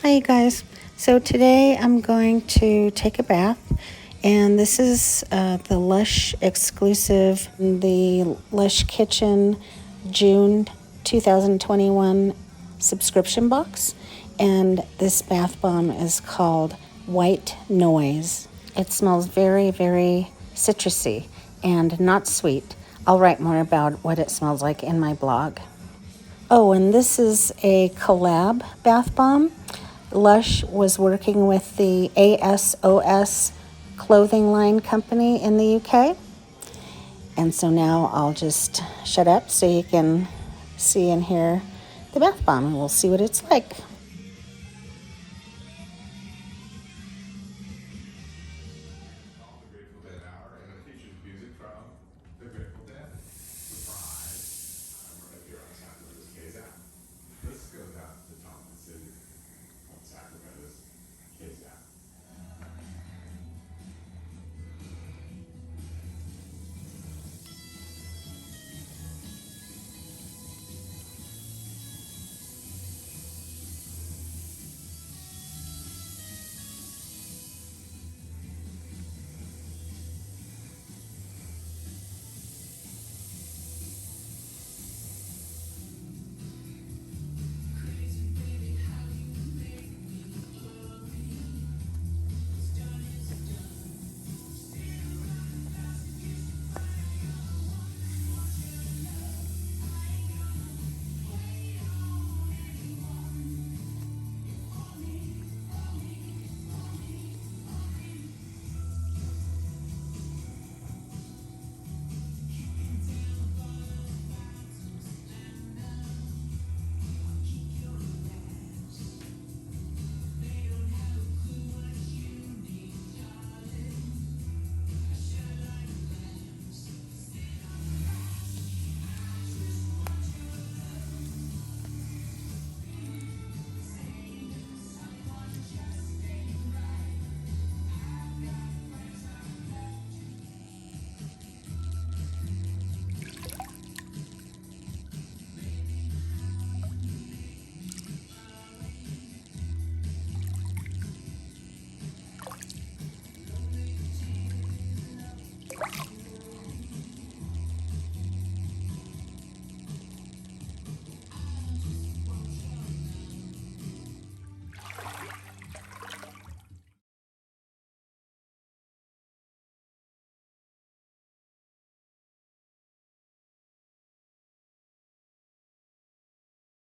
Hi you guys. So today I'm going to take a bath, and this is the Lush exclusive, the Lish Kitchen June 2021 subscription box, and this bath bomb is called White Noise. It smells very, very citrusy and not sweet. I'll write more about what it smells like in my blog. Oh, and this is a collab bath bomb. Lush was working with the ASOS clothing line company in the UK. And so now I'll just shut up so you can see and hear the bath bomb, and we'll see what it's like.